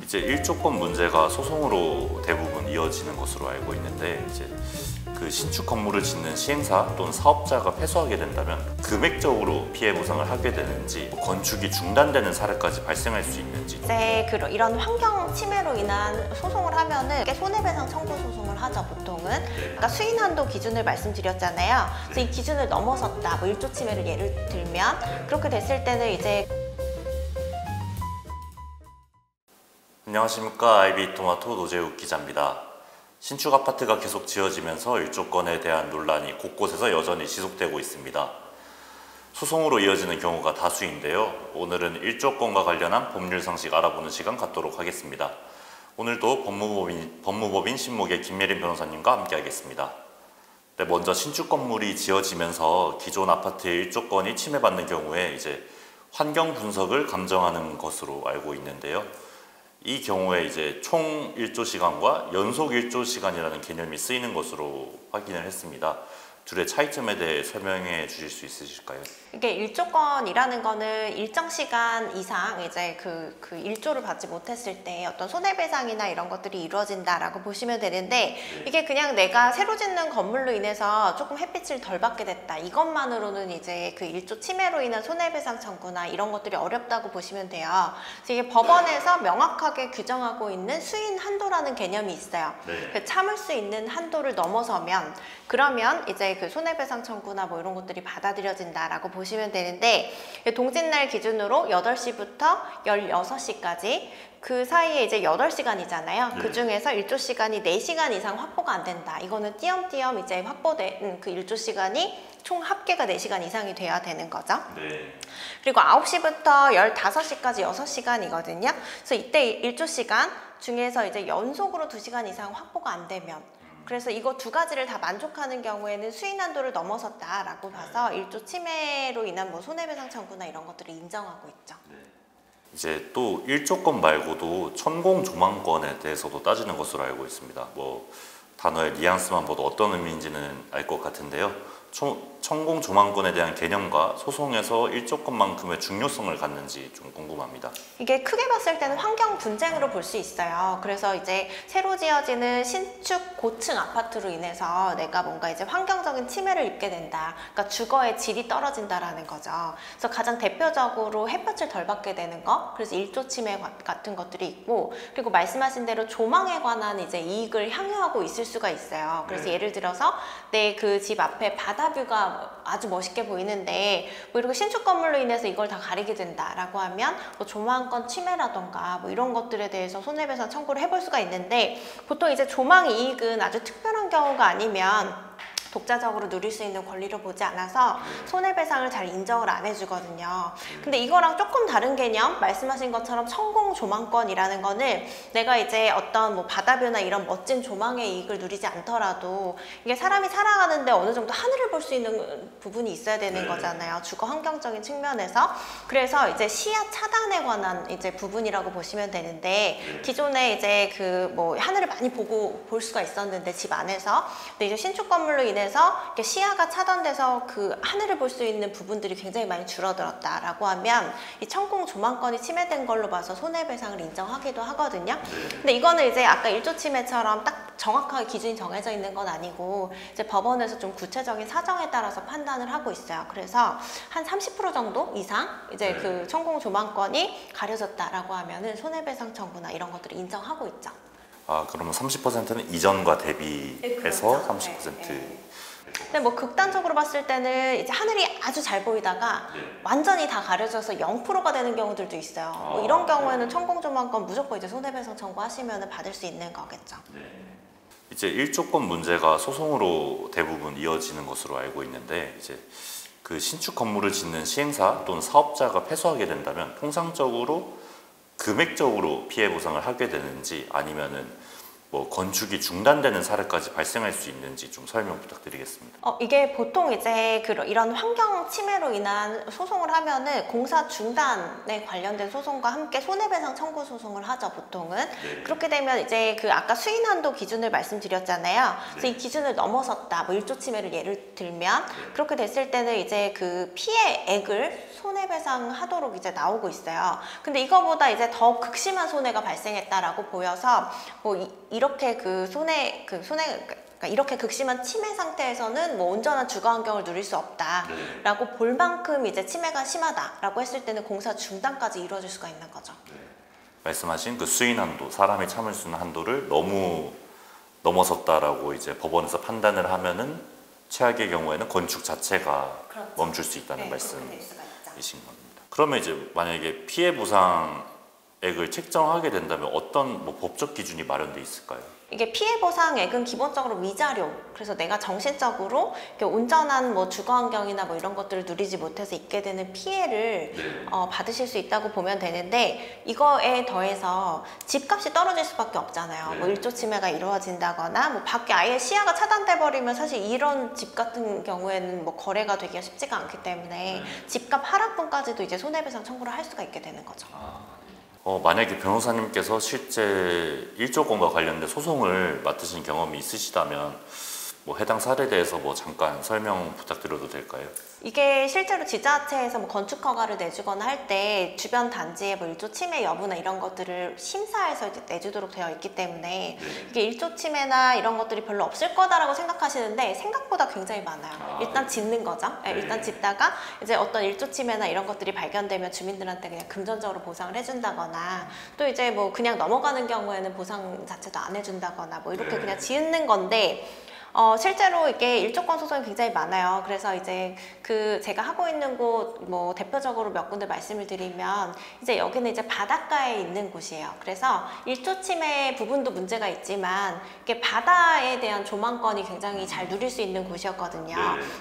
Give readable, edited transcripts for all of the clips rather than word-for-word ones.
이제 일조권 문제가 소송으로 대부분 이어지는 것으로 알고 있는데, 이제 그 신축 건물을 짓는 시행사 또는 사업자가 패소하게 된다면 금액적으로 피해 보상을 하게 되는지, 건축이 중단되는 사례까지 발생할 수 있는지. 이제 이런 환경 침해로 인한 소송을 하면은 손해배상 청구 소송을 하죠, 보통은. 그러니까 수인 한도 기준을 말씀드렸잖아요. 그래서 이 기준을 넘어섰다, 뭐 1조 침해를 예를 들면 그렇게 됐을 때는 이제. 안녕하십니까, 아이비토마토 노재욱 기자입니다. 신축 아파트가 계속 지어지면서 일조권에 대한 논란이 곳곳에서 여전히 지속되고 있습니다. 소송으로 이어지는 경우가 다수인데요. 오늘은 일조권과 관련한 법률 상식 알아보는 시간 갖도록 하겠습니다. 오늘도 법무법인 신목의 김예린 변호사님과 함께 하겠습니다. 네, 먼저 신축 건물이 지어지면서 기존 아파트의 일조권이 침해받는 경우에 이제 환경 분석을 감정하는 것으로 알고 있는데요. 이 경우에 이제 총 일조 시간과 연속 일조 시간이라는 개념이 쓰이는 것으로 확인을 했습니다. 둘의 차이점에 대해 설명해 주실 수 있으실까요? 이게 일조권이라는 거는 일정 시간 이상 이제 그 일조를 받지 못했을 때 어떤 손해배상이나 이런 것들이 이루어진다라고 보시면 되는데, 이게 그냥 내가 새로 짓는 건물로 인해서 조금 햇빛을 덜 받게 됐다, 이것만으로는 이제 그 일조 침해로 인한 손해배상 청구나 이런 것들이 어렵다고 보시면 돼요. 그래서 이게 법원에서 명확하게 규정하고 있는 수인 한도라는 개념이 있어요. 그 참을 수 있는 한도를 넘어서면 그러면 이제 그 손해배상 청구나 뭐 이런 것들이 받아들여진다라고 보시면 되는데, 동짓날 기준으로 8시부터 16시까지 그 사이에 이제 8시간이잖아요. 그 중에서 일조 시간이 4시간 이상 확보가 안 된다. 이거는 띄엄띄엄 이제 확보된 그 일조 시간이 총 합계가 4시간 이상이 돼야 되는 거죠. 그리고 9시부터 15시까지 6시간이거든요. 그래서 이때 일조 시간 중에서 이제 연속으로 2시간 이상 확보가 안 되면, 그래서 이거 두 가지를 다 만족하는 경우에는 수인 한도를 넘어섰다라고 봐서 일조 침해로 인한 뭐 손해배상 청구나 이런 것들을 인정하고 있죠. 이제 또 일조권 말고도 천공 조망권에 대해서도 따지는 것으로 알고 있습니다. 뭐 단어의 뉘앙스만 봐도 어떤 의미인지는 알 것 같은데요. 천공 조망권에 대한 개념과 소송에서 일조권만큼의 중요성을 갖는지 좀 궁금합니다. 이게 크게 봤을 때는 환경 분쟁으로 볼 수 있어요. 그래서 이제 새로 지어지는 신축 고층 아파트로 인해서 내가 뭔가 이제 환경적인 침해를 입게 된다, 그러니까 주거의 질이 떨어진다라는 거죠. 그래서 가장 대표적으로 햇볕을 덜 받게 되는 거, 그래서 일조 침해 같은 것들이 있고, 그리고 말씀하신 대로 조망에 관한 이제 이익을 향유하고 있을 수가 있어요. 그래서 예를 들어서 내 그 집 앞에 바다뷰가 아주 멋있게 보이는데 뭐 이렇게 신축 건물로 인해서 이걸 다 가리게 된다라고 하면 뭐 조망권 침해라던가 뭐 이런 것들에 대해서 손해배상 청구를 해볼 수가 있는데, 보통 이제 조망 이익은 아주 특별한 경우가 아니면 독자적으로 누릴 수 있는 권리로 보지 않아서 손해배상을 잘 인정을 안 해주거든요. 근데 이거랑 조금 다른 개념, 말씀하신 것처럼 천공 조망권이라는 거는 내가 이제 어떤 뭐 바다뷰나 이런 멋진 조망의 이익을 누리지 않더라도 이게 사람이 살아가는데 어느 정도 하늘을 볼 수 있는 부분이 있어야 되는 거잖아요. 주거 환경적인 측면에서. 그래서 이제 시야 차단에 관한 이제 부분이라고 보시면 되는데, 기존에 이제 그 뭐 하늘을 많이 볼 수가 있었는데 집 안에서, 근데 이제 신축 건물로 인해서 이렇게 시야가 차단돼서 그 하늘을 볼 수 있는 부분들이 굉장히 많이 줄어들었다라고 하면 이 천공 조망권이 침해된 걸로 봐서 손해배상을 인정하기도 하거든요. 근데 이거는 이제 아까 일조 침해처럼 딱 정확하게 기준이 정해져 있는 건 아니고 이제 법원에서 좀 구체적인 사정에 따라서 판단을 하고 있어요. 그래서 한 30% 정도 이상 이제 그 천공 조망권이 가려졌다라고 하면은 손해배상 청구나 이런 것들을 인정하고 있죠. 아, 그러면 30%는 이전과 대비해서 30%. 근데 뭐 극단적으로 봤을 때는 이제 하늘이 아주 잘 보이다가 완전히 다 가려져서 0%가 되는 경우들도 있어요. 뭐 이런 경우에는 천공조망권 무조건 이제 손해배상 청구하시면 받을 수 있는 거겠죠. 이제 일조권 문제가 소송으로 대부분 이어지는 것으로 알고 있는데, 이제 그 신축 건물을 짓는 시행사 또는 사업자가 패소하게 된다면 통상적으로 금액적으로 피해 보상을 하게 되는지, 아니면은 뭐 건축이 중단되는 사례까지 발생할 수 있는지 좀 설명 부탁드리겠습니다. 이게 보통 이제 이런 환경 침해로 인한 소송을 하면은 공사 중단에 관련된 소송과 함께 손해배상 청구 소송을 하죠, 보통은. 그렇게 되면 이제 그 아까 수인 한도 기준을 말씀드렸잖아요. 그래서 이 기준을 넘어섰다, 뭐 일조 침해를 예를 들면 그렇게 됐을 때는 이제 그 피해액을 손해배상하도록 이제 나오고 있어요. 근데 이거보다 이제 더 극심한 손해가 발생했다라고 보여서 뭐 이렇게 그러니까 이렇게 극심한 침해 상태에서는 뭐 온전한 주거 환경을 누릴 수 없다라고 볼 만큼 이제 침해가 심하다라고 했을 때는 공사 중단까지 이루어질 수가 있는 거죠. 말씀하신 그 수인 한도, 사람이 참을 수 있는 한도를 너무 넘어섰다라고 이제 법원에서 판단을 하면은 최악의 경우에는 건축 자체가 그렇죠. 멈출 수 있다는 네, 말씀이신 그렇게 될 수가 있죠. 겁니다. 그러면 이제 만약에 피해 보상액을 책정하게 된다면 어떤 뭐 법적 기준이 마련돼 있을까요? 이게 피해 보상액은 기본적으로 위자료. 그래서 내가 정신적으로 이렇게 온전한 뭐 주거 환경이나 뭐 이런 것들을 누리지 못해서 있게 되는 피해를 받으실 수 있다고 보면 되는데, 이거에 더해서 집값이 떨어질 수밖에 없잖아요. 뭐 일조 침해가 이루어진다거나 뭐 밖에 아예 시야가 차단돼 버리면 사실 이런 집 같은 경우에는 뭐 거래가 되기가 쉽지가 않기 때문에 집값 하락분까지도 이제 손해배상 청구를 할 수가 있게 되는 거죠. 만약에 변호사님께서 실제 일조권과 관련된 소송을 맡으신 경험이 있으시다면 뭐 해당 사례에 대해서 뭐 잠깐 설명 부탁드려도 될까요? 이게 실제로 지자체에서 뭐 건축 허가를 내주거나 할 때 주변 단지의 뭐 일조 침해 여부나 이런 것들을 심사해서 이제 내주도록 되어 있기 때문에 이게 일조 침해나 이런 것들이 별로 없을 거다라고 생각하시는데 생각보다 굉장히 많아요. 일단 짓는 거죠. 일단 짓다가 이제 어떤 일조 침해나 이런 것들이 발견되면 주민들한테 그냥 금전적으로 보상을 해준다거나, 또 이제 뭐 그냥 넘어가는 경우에는 보상 자체도 안 해준다거나 뭐 이렇게 그냥 짓는 건데, 실제로 이게 일조권 소송이 굉장히 많아요. 그래서 이제 그 제가 하고 있는 곳 뭐 대표적으로 몇 군데 말씀을 드리면, 이제 여기는 이제 바닷가에 있는 곳이에요. 그래서 일조 침해 부분도 문제가 있지만 이게 바다에 대한 조망권이 굉장히 잘 누릴 수 있는 곳이었거든요.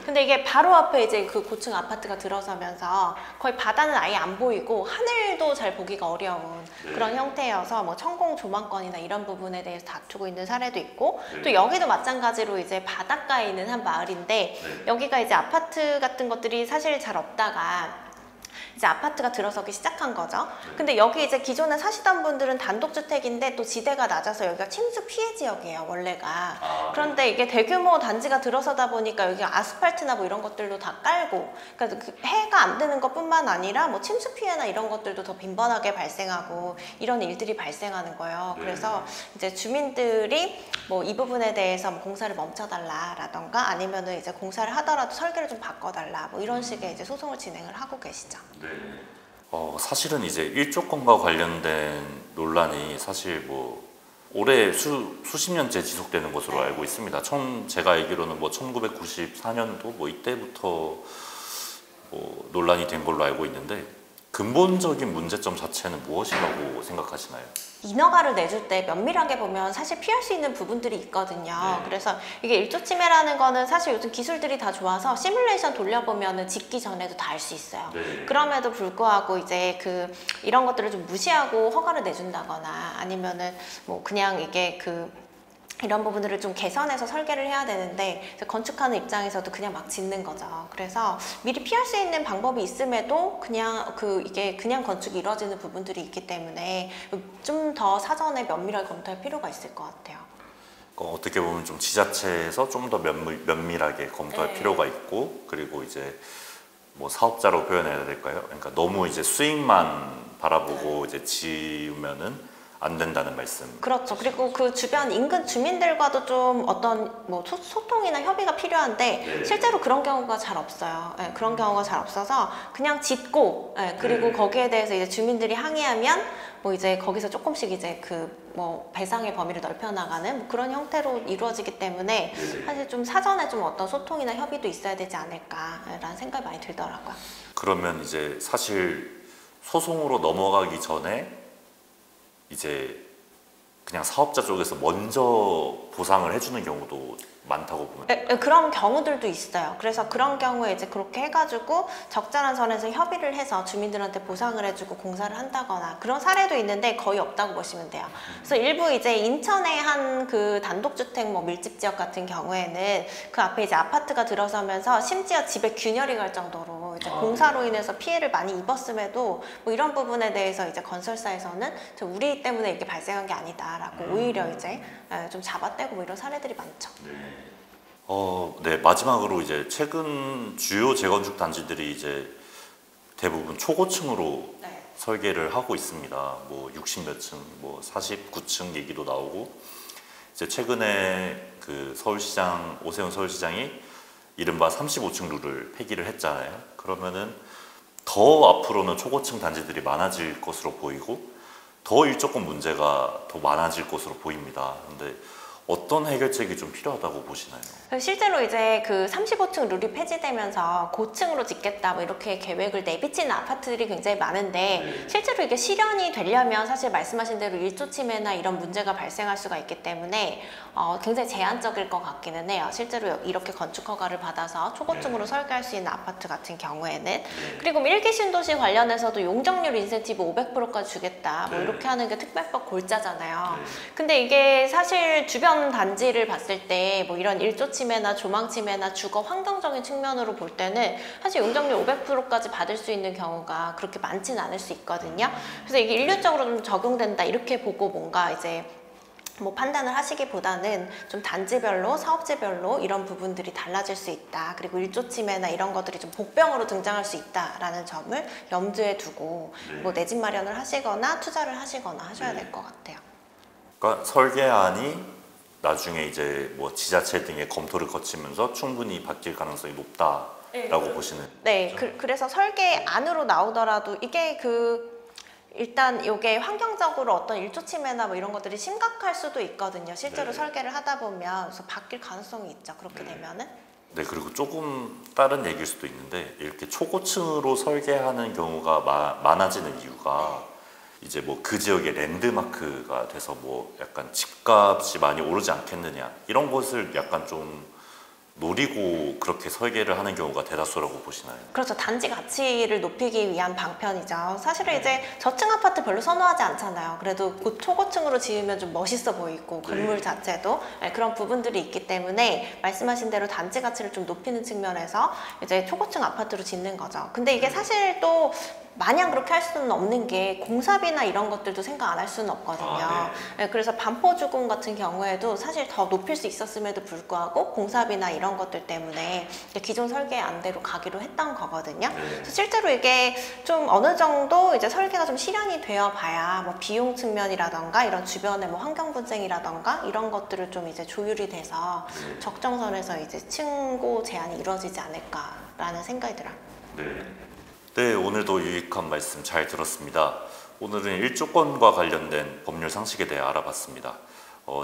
근데 이게 바로 앞에 이제 그 고층 아파트가 들어서면서 거의 바다는 아예 안 보이고 하늘도 잘 보기가 어려운 그런 형태여서 뭐 천공 조망권이나 이런 부분에 대해서 다투고 있는 사례도 있고, 또 여기도 마찬가지로 이제 바닷가에 있는 한 마을인데 여기가 이제 아파트 같은 것들이 사실 잘 없다가 이제 아파트가 들어서기 시작한 거죠. 근데 여기 이제 기존에 사시던 분들은 단독주택인데 또 지대가 낮아서 여기가 침수 피해 지역이에요, 원래가. 그런데 이게 대규모 단지가 들어서다 보니까 여기가 아스팔트나 뭐 이런 것들도 다 깔고, 그러니까 그 해가 안 드는 것뿐만 아니라 뭐 침수 피해나 이런 것들도 더 빈번하게 발생하고 이런 일들이 발생하는 거예요. 그래서 이제 주민들이 뭐 이 부분에 대해서 뭐 공사를 멈춰달라라던가 아니면은 이제 공사를 하더라도 설계를 좀 바꿔달라 뭐 이런 식의 이제 소송을 진행을 하고 계시죠. 사실은 이제 일조권과 관련된 논란이 사실 뭐 올해 수십 년째 지속되는 것으로 알고 있습니다. 제가 알기로는 뭐 1994년도 뭐 이때부터 뭐 논란이 된 걸로 알고 있는데, 근본적인 문제점 자체는 무엇이라고 생각하시나요? 인허가를 내줄 때 면밀하게 보면 사실 피할 수 있는 부분들이 있거든요. 그래서 이게 일조 침해라는 거는 사실 요즘 기술들이 다 좋아서 시뮬레이션 돌려보면은 짓기 전에도 다 알 수 있어요. 그럼에도 불구하고 이제 이런 것들을 좀 무시하고 허가를 내준다거나 아니면은 뭐 그냥 이게 이런 부분들을 좀 개선해서 설계를 해야 되는데 건축하는 입장에서도 그냥 막 짓는 거죠. 그래서 미리 피할 수 있는 방법이 있음에도 이게 그냥 건축이 이루어지는 부분들이 있기 때문에 좀 더 사전에 면밀하게 검토할 필요가 있을 것 같아요. 어떻게 보면 좀 지자체에서 좀 더 면밀하게 검토할 필요가 있고, 그리고 이제 뭐 사업자로 표현해야 될까요? 그러니까 너무 이제 수익만 바라보고 이제 지으면은 안 된다는 말씀. 그렇죠. 그리고 그 주변 인근 주민들과도 좀 어떤 뭐 소통이나 협의가 필요한데 실제로 그런 경우가 잘 없어요. 그런 경우가 잘 없어서 그냥 짓고, 그리고 거기에 대해서 이제 주민들이 항의하면 뭐 이제 거기서 조금씩 이제 뭐 배상의 범위를 넓혀나가는 뭐 그런 형태로 이루어지기 때문에 사실 좀 사전에 좀 어떤 소통이나 협의도 있어야 되지 않을까라는 생각이 많이 들더라고요. 그러면 이제 사실 소송으로 넘어가기 전에 이제 그냥 사업자 쪽에서 먼저 보상을 해주는 경우도 많다고 보면 그런 경우들도 있어요. 그래서 그런 경우에 이제 그렇게 해가지고 적절한 선에서 협의를 해서 주민들한테 보상을 해주고 공사를 한다거나 그런 사례도 있는데 거의 없다고 보시면 돼요. 그래서 일부 이제 인천의 한 그 단독주택 뭐 밀집 지역 같은 경우에는 그 앞에 이제 아파트가 들어서면서 심지어 집에 균열이 갈 정도로 이제 공사로 인해서 피해를 많이 입었음에도 뭐 이런 부분에 대해서 이제 건설사에서는 우리 때문에 이렇게 발생한 게 아니다라고 오히려 이제 좀 잡아떼고 뭐 이런 사례들이 많죠. 네, 마지막으로 이제 최근 주요 재건축 단지들이 이제 대부분 초고층으로 네. 설계를 하고 있습니다. 뭐 60몇 층, 뭐 49층 얘기도 나오고 이제 최근에 그 서울시장 오세훈 서울시장이 이른바 35층 룰을 폐기를 했잖아요. 그러면은 더 앞으로는 초고층 단지들이 많아질 것으로 보이고 더 일조권 문제가 더 많아질 것으로 보입니다. 근데 어떤 해결책이 좀 필요하다고 보시나요? 실제로 이제 그 35층 룰이 폐지되면서 고층으로 짓겠다 뭐 이렇게 계획을 내비치는 아파트들이 굉장히 많은데 실제로 이게 실현이 되려면 사실 말씀하신 대로 일조 침해나 이런 문제가 발생할 수가 있기 때문에 굉장히 제한적일 것 같기는 해요. 실제로 이렇게 건축 허가를 받아서 초고층으로 설계할 수 있는 아파트 같은 경우에는. 그리고 뭐 1기 신도시 관련해서도 용적률 인센티브 500%까지 주겠다 뭐 이렇게 하는 게 특별법 골자잖아요. 근데 이게 사실 주변 단지를 봤을 때 뭐 이런 일조 침해나 조망 침해나 주거 환경적인 측면으로 볼 때는 사실 용적률 500%까지 받을 수 있는 경우가 그렇게 많지는 않을 수 있거든요. 그래서 이게 일률적으로 좀 적용된다 이렇게 보고 뭔가 이제 뭐 판단을 하시기보다는 좀 단지별로 사업체별로 이런 부분들이 달라질 수 있다. 그리고 일조 침해나 이런 것들이 좀 복병으로 등장할 수 있다라는 점을 염두에 두고 뭐 내 집 마련을 하시거나 투자를 하시거나 하셔야 될 것 같아요. 그러니까 설계안이 나중에 이제 뭐 지자체 등의 검토를 거치면서 충분히 바뀔 가능성이 높다라고 보시는. 네, 그래서 설계 안으로 나오더라도 이게 일단 이게 환경적으로 어떤 일조 침해나 뭐 이런 것들이 심각할 수도 있거든요. 실제로 설계를 하다 보면 그래서 바뀔 가능성이 있죠. 그렇게 되면은. 네, 그리고 조금 다른 얘기일 수도 있는데 이렇게 초고층으로 설계하는 경우가 많아지는 이유가 이제 뭐 그 지역의 랜드마크가 돼서 뭐 약간 집값이 많이 오르지 않겠느냐 이런 것을 약간 좀 노리고 그렇게 설계를 하는 경우가 대다수라고 보시나요? 그렇죠. 단지 가치를 높이기 위한 방편이죠. 사실은 이제 저층 아파트 별로 선호하지 않잖아요. 그래도 초고층으로 지으면 좀 멋있어 보이고 건물 자체도 그런 부분들이 있기 때문에 말씀하신 대로 단지 가치를 좀 높이는 측면에서 이제 초고층 아파트로 짓는 거죠. 근데 이게 사실 또 마냥 그렇게 할 수는 없는 게 공사비나 이런 것들도 생각 안 할 수는 없거든요. 그래서 반포주공 같은 경우에도 사실 더 높일 수 있었음에도 불구하고 공사비나 이런 것들 때문에 기존 설계안대로 가기로 했던 거거든요. 그래서 실제로 이게 좀 어느 정도 이제 설계가 좀 실현이 되어 봐야 뭐 비용 측면이라던가 이런 주변의 뭐 환경 분쟁이라던가 이런 것들을 좀 이제 조율이 돼서 적정선에서 이제 층고 제한이 이루어지지 않을까라는 생각이 들어요. 네, 오늘도 유익한 말씀 잘 들었습니다. 오늘은 일조권과 관련된 법률 상식에 대해 알아봤습니다.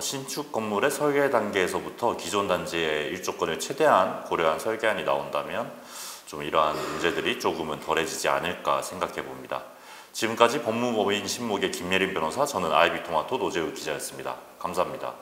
신축 건물의 설계 단계에서부터 기존 단지의 일조권을 최대한 고려한 설계안이 나온다면 좀 이러한 문제들이 조금은 덜해지지 않을까 생각해 봅니다. 지금까지 법무법인 신목의 김예린 변호사, 저는 아이비토마토 노재우 기자였습니다. 감사합니다.